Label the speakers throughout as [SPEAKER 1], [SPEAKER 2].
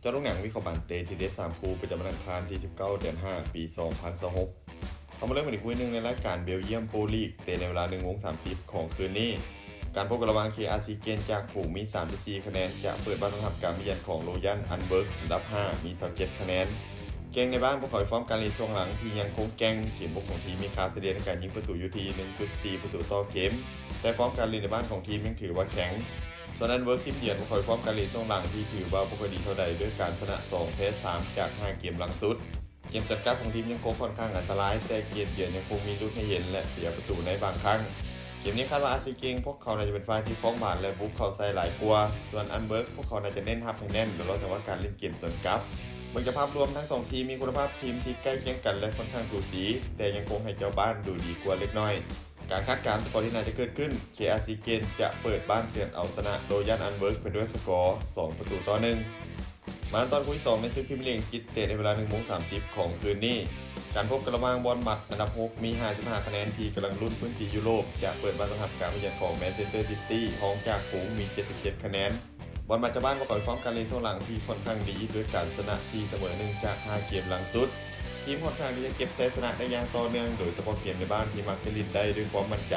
[SPEAKER 1] จ้าโรงหนังวิเคราะห์บันเตทีเด็ด3คู่ประจำวันอังคารที่19เดือน5ปี2026เขามาเริ่มกันอีกคู่หนึ่งในรายการเบลเยียมโปรลีกเตะในเวลา1:30ของคืนนี้การพบกันระหว่าง KRC เกนจากฝูงมี34คะแนนจะเปิดบ้านต้อนรับการมาเยือนของโรยัลอันเบิร์กอันดับ5มี27คะแนนเกงในบ้านพวกเขาฟอร์มการลีช่วงหลังที่ยังคงแกร่งเกมบุกของทีมมีค่าเฉลี่ยในการยิงประตูอยู่ที่ 1.4 ประตูต่อเกมแต่ฟอร์มการลีในบ้านของทีมยังถือว่าแข็งส่วนอันเวิร์กทีมเยือนพวกเขาฟอร์มการลีช่วงหลังที่ถือว่าปกติเท่าใดด้วยการชนะ2แพ้3จาก5เกมหลังสุดเกมสัดกับของทีมยังคงค่อนข้างอันตรายแต่เกมเยือนยังคงมีลุ้นให้เห็นและเสียประตูในบางครั้งเกมนี้คาดว่าอาซีเกงพวกเขาน่าจะเป็นฝ่ายที่ฟ้องบาดและบุกเข้าใส่หลายกว่าส่วนอันเบิร์กพวกเขาน่าจะเน้นทับให้แน่นโดยรอจากว่าการเล่นเกมส่วนกับเมื่อภาพรวมทั้ง2ทีมมีคุณภาพทีมที่ใกล้เคียงกันและค่อนข้างสูสีแต่ยังคงให้เจ้าบ้านดูดีกว่าเล็กน้อยการคาดการณ์สกอร์ที่น่าจะเกิดขึ้น KRC เกนจะเปิดบ้านเสือนเอาชนะโรยัลอันเบิร์กไปด้วยสกอร์2ประตูต่อ1มาตอนคู่ที่2ในศึกพรีเมียร์ลีกจิตเตะในเวลา 1:30 ของคืนนี้การพบกันระหว่างบอลมัดอันดับ6มี55คะแนนที่กำลังลุ้นพื้นที่ยุโรปจะเปิดบ้านต้อนรับการมาเยือนของแมนเชสเตอร์ซิตี้ห้องจากฝูงมี77คะแนนบอลมัดจะบ้านประกอบฟอร์มการเล่นช่วงหลังที่ค่อนข้างดีด้วยการชนะ4เสมอ1จาก5เกมหลังสุดทีมค่อนข้างที่จะเก็บชัยชนะได้อย่างต่อเนื่องโดยเฉพาะเกมในบ้านที่มักจะลินได้ด้วยความมั่นใจ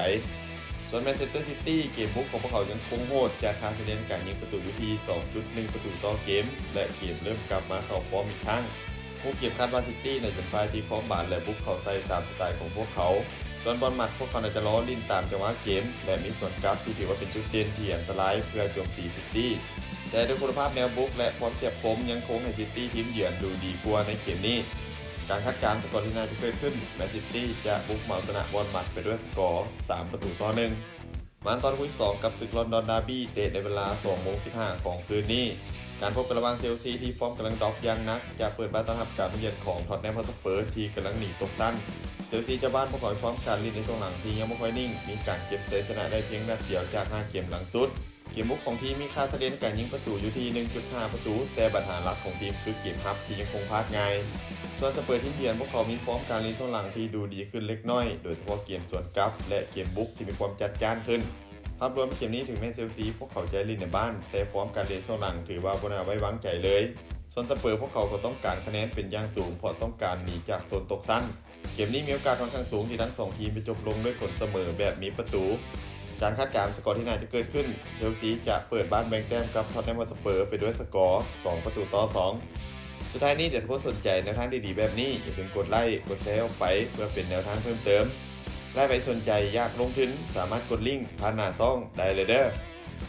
[SPEAKER 1] ส่วนแมนเชสเตอร์ซิตี้เกมบุกของพวกเขายังคงโหดจากค่าคะแนนการยิงประตูอยู่ที่ 2.1 ประตูต่อเกมและเกมเริ่มกลับมาเข้าฟอร์มอีกครั้งผู้เก็บคาดว่าซิตี้ในเป็นฝ่ายที่ฟ้องบาดและบุกเข้าใส่ตามสไตล์ของพวกเขาส่วนบอลหมัดพวกเขาจะล้อลิ้นตามจังหวะเกมและมีส่วนกลับที่ถือว่าเป็นจุดเด่นที่อันตรายเพื่อโจมตีซิตี้แต่ด้วยคุณภาพแนวบุกและความเฉียบคมยังคงให้ซิตี้ทีมเยือนดูดีกว่าในเกมนี้การคาดการณ์สกอร์ที่น่าจะเกิดขึ้นแมนซิตี้จะบุกมาชนะบอลหมัดไปด้วยสกอร์3ประตูต่อ1มาตอนคู่ที่2กับศึกลอนดอนดาร์บี้เตะในเวลา 2:15 ของคืนนี้การพบกันระหว่างเชลซีที่ฟอร์มกำลังดรอปอย่างนักจะเปิดบ้านต้อนรับการมาเยือนของท็อตแนมฮอตสเปอร์ที่กำลังหนีตกชั้นเชลซีจะบ้านประกอบฟอร์มการลินในช่วงหลังที่ยังไม่ค่อยนิ่งมีการเก็บชัยชนะได้เพียงนัดเดียวจาก5เกมหลังสุดเกมบุกของทีมมีค่าเฉลี่ยการยิงประตูอยู่ที่ 1.5 ประตูแต่ปัญหาหลักของทีมคือเกมรับที่ยังคงพลาดง่ายส่วนสเปอร์ทีมเยือนพวกเขามีฟอร์มการลินช่วงหลังที่ดูดีขึ้นเล็กน้อยโดยเฉพาะเกมสวนกลับและเกมบุกที่มีความจัดจ้านขึ้นภาพรวมเกมนี้ถึงแม้เชลซีพวกเขาจะเล่นในบ้านแต่ฟอร์มการเล่นช่วงหลังถือว่าบ่น่าไว้วางใจเลยส่วนสเปอร์พวกเขาก็ต้องการคะแนนเป็นอย่างสูงเพราะต้องการหนีจากโซนตกชั้นเกมนี้มีโอกาสค่อนข้างสูงที่ทั้ง2ทีมจะจบลงด้วยผลเสมอแบบมีประตูการคาดการณ์สกอร์ที่น่าจะเกิดขึ้นเชลซีจะเปิดบ้านแบ่งแต้มกับท็อตแนมฮอตสเปอร์ไปด้วยสกอร์2ประตูต่อ2สุดท้ายนี้เดี๋ยวทุกคนสนใจแนวทางดีๆแบบนี้อย่าลืมกดไลค์กดแชร์ออกไปเพื่อเป็นแนวทางเพิ่มเติมได้ไปสนใจอยากลงทุนสามารถกดลิงก์ผ่านหน้าช่องได้เลยเด้อ